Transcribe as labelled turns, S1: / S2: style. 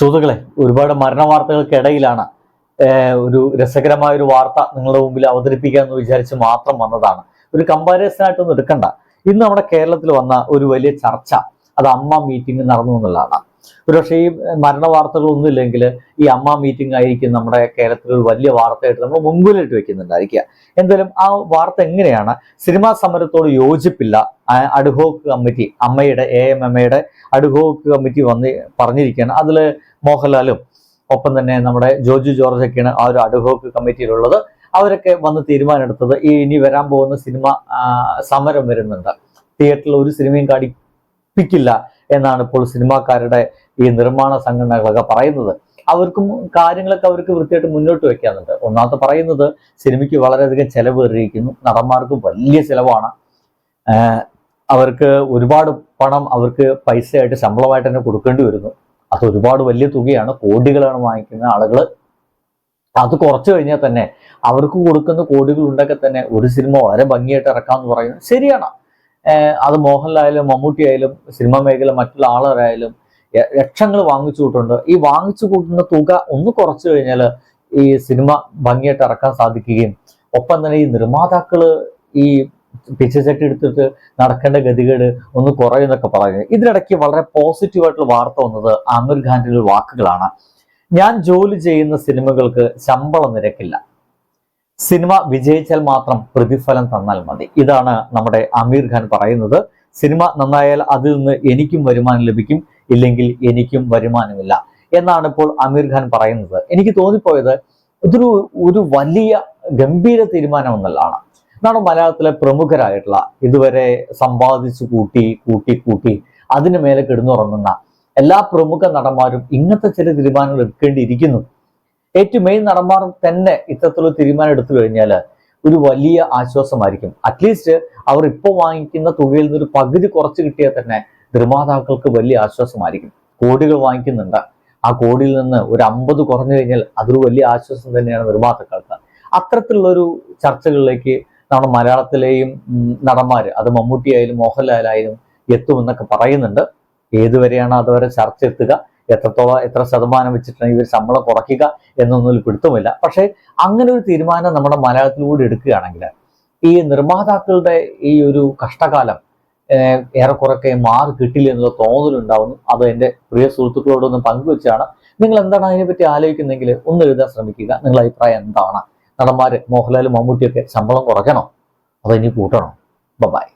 S1: സുഹൃത്തുക്കളെ, ഒരുപാട് മരണ വാർത്തകൾക്കിടയിലാണ് ഒരു രസകരമായ ഒരു വാർത്ത നിങ്ങളുടെ മുമ്പിൽ അവതരിപ്പിക്കാമെന്ന് വിചാരിച്ച് മാത്രം വന്നതാണ്. ഒരു കമ്പാരിസൺ ആയിട്ടൊന്നും എടുക്കണ്ട. ഇന്ന് നമ്മുടെ കേരളത്തിൽ വന്ന ഒരു വലിയ ചർച്ച, അത് അമ്മ മീറ്റിംഗ് നടന്നു എന്നുള്ളതാണ്. ഒരുപക്ഷെ ഈ മരണ വാർത്തകളൊന്നും ഇല്ലെങ്കിൽ ഈ അമ്മ മീറ്റിംഗ് ആയിരിക്കും നമ്മുടെ കേരളത്തിൽ ഒരു വലിയ വാർത്തയായിട്ട് നമ്മൾ മുൻപിലിട്ട് വെക്കുന്നുണ്ടായിരിക്കുക. എന്തായാലും ആ വാർത്ത എങ്ങനെയാണ്? സിനിമാ സമരത്തോട് യോജിപ്പില്ല അഡ്ഹോക്ക് കമ്മിറ്റി, അമ്മയുടെ AMMയുടെ അഡ്ഹോക്ക് കമ്മിറ്റി പറഞ്ഞിരിക്കുകയാണ്. അതിൽ മോഹൻലാലും ഒപ്പം തന്നെ നമ്മുടെ ജോർജ് ജോർജൊക്കെയാണ് ആ ഒരു അഡ്ഹോക്ക് കമ്മിറ്റിയിലുള്ളത്. അവരൊക്കെ വന്ന് തീരുമാനമെടുത്തത് ഇനി വരാൻ പോകുന്ന സിനിമ സമരം വരുന്നുണ്ട്, തിയേറ്ററിൽ ഒരു സിനിമയും കാണിപ്പിക്കില്ല എന്നാണ് ഇപ്പോൾ സിനിമാക്കാരുടെ ഈ നിർമ്മാണ സംഘടനകളൊക്കെ പറയുന്നത്. അവർക്കും കാര്യങ്ങളൊക്കെ അവർക്ക് വൃത്തിയായിട്ട് മുന്നോട്ട് വെക്കാനുണ്ട്. ഒന്നാമത്തെ പറയുന്നത്, സിനിമയ്ക്ക് വളരെയധികം ചെലവ് കയറിയിരിക്കുന്നു, നടന്മാർക്ക് വലിയ ചെലവാണ്, അവർക്ക് ഒരുപാട് പണം അവർക്ക് പൈസയായിട്ട് ശമ്പളമായിട്ട് തന്നെ കൊടുക്കേണ്ടി വരുന്നു. അത് ഒരുപാട് വലിയ തുകയാണ്, കോടികളാണ് വാങ്ങിക്കുന്ന ആളുകൾ. അത് കുറച്ചു കഴിഞ്ഞാൽ തന്നെ അവർക്ക് കൊടുക്കുന്ന കോടികൾ ഉണ്ടെങ്കിൽ തന്നെ ഒരു സിനിമ വളരെ ഭംഗിയായിട്ട് ഇറക്കാമെന്ന് പറയുന്നത് ശരിയാണ്. അത് മോഹൻലായാലും മമ്മൂട്ടി ആയാലും സിനിമാ മേഖല മറ്റുള്ള ആളായാലും ലക്ഷങ്ങൾ വാങ്ങിച്ചു കൂട്ടുണ്ട്. ഈ വാങ്ങിച്ചു കൂട്ടുന്ന തുക ഒന്ന് കുറച്ചു കഴിഞ്ഞാൽ ഈ സിനിമ ഭംഗിയായിട്ട് ഇറക്കാൻ സാധിക്കുകയും ഒപ്പം തന്നെ ഈ നിർമ്മാതാക്കള് ഈ പിച്ചച്ചട്ടി എടുത്തിട്ട് നടക്കേണ്ട ഗതികേട് ഒന്ന് കുറയുന്നൊക്കെ പറയുന്നത്. ഇതിനിടയ്ക്ക് വളരെ പോസിറ്റീവായിട്ടുള്ള വാർത്ത വന്നത് ആമിർ ഖാന്റെ ഒരു വാക്കുകളാണ്. ഞാൻ ജോലി ചെയ്യുന്ന സിനിമകൾക്ക് ശമ്പളം നിരക്കില്ല, സിനിമ വിജയിച്ചാൽ മാത്രം പ്രതിഫലം തന്നാൽ മതി. ഇതാണ് നമ്മുടെ ആമിർ ഖാൻ പറയുന്നത്. സിനിമ നന്നായാൽ അതിൽ നിന്ന് എനിക്കും വരുമാനം ലഭിക്കും, ഇല്ലെങ്കിൽ എനിക്കും വരുമാനമില്ല എന്നാണ് ഇപ്പോൾ ആമിർ ഖാൻ പറയുന്നത്. എനിക്ക് തോന്നിപ്പോയത് ഇതൊരു വലിയ ഗംഭീര തീരുമാനം എന്നുള്ളതാണ്. നമ്മുടെ മലയാളത്തിലെ പ്രമുഖരായിട്ടുള്ള, ഇതുവരെ സമ്പാദിച്ചു കൂട്ടി അതിന് മേലെ കിടന്നുറങ്ങുന്ന എല്ലാ പ്രമുഖ നടന്മാരും ഇങ്ങനത്തെ ചില തീരുമാനങ്ങൾ എടുക്കേണ്ടിയിരിക്കുന്നു. ഏറ്റവും മെയിൻ നടന്മാർ തന്നെ ഇത്തരത്തിലുള്ള തീരുമാനം എടുത്തു കഴിഞ്ഞാൽ ഒരു വലിയ ആശ്വാസമായിരിക്കും. അറ്റ്ലീസ്റ്റ് അവർ ഇപ്പോൾ വാങ്ങിക്കുന്ന തുകയിൽ നിന്ന് ഒരു പകുതി കുറച്ച് കിട്ടിയാൽ തന്നെ നിർമ്മാതാക്കൾക്ക് വലിയ ആശ്വാസമായിരിക്കും. കോടികൾ വാങ്ങിക്കുന്നുണ്ട്, ആ കോടിയിൽ നിന്ന് ഒരു 50 കുറഞ്ഞു കഴിഞ്ഞാൽ അതൊരു വലിയ ആശ്വാസം തന്നെയാണ് നിർമ്മാതാക്കൾക്ക്. അത്തരത്തിലുള്ളൊരു ചർച്ചകളിലേക്ക് നമ്മുടെ മലയാളത്തിലെയും നടന്മാർ, അത് മമ്മൂട്ടി ആയാലും മോഹൻലാലായാലും എത്തുമെന്നൊക്കെ പറയുന്നുണ്ട്. ഏതുവരെയാണ് അതുവരെ ചർച്ച എത്തുക, എത്ര ശതമാനം വെച്ചിട്ടാണ് ഇവർ ശമ്പളം കുറയ്ക്കുക എന്നൊന്നും പിടുത്തമില്ല. പക്ഷെ അങ്ങനെ ഒരു തീരുമാനം നമ്മുടെ മലയാളത്തിലൂടെ എടുക്കുകയാണെങ്കിൽ ഈ നിർമ്മാതാക്കളുടെ ഈ ഒരു കഷ്ടകാലം ഏറെക്കുറൊക്കെ മാറി കിട്ടില്ല എന്നുള്ള തോന്നലുണ്ടാവുന്നു. അത് എൻ്റെ പ്രിയ സുഹൃത്തുക്കളോടൊന്ന് പങ്കുവെച്ചാണ്. നിങ്ങൾ എന്താണ് അതിനെപ്പറ്റി ആലോചിക്കുന്നെങ്കിൽ ഒന്ന് എഴുതാൻ ശ്രമിക്കുക. നിങ്ങളുടെ അഭിപ്രായം എന്താണ്? നടന്മാര് മോഹൻലാലും മമ്മൂട്ടിയൊക്കെ ശമ്പളം കുറയ്ക്കണോ അതോ ഇനി കൂട്ടണോ? ബൈ.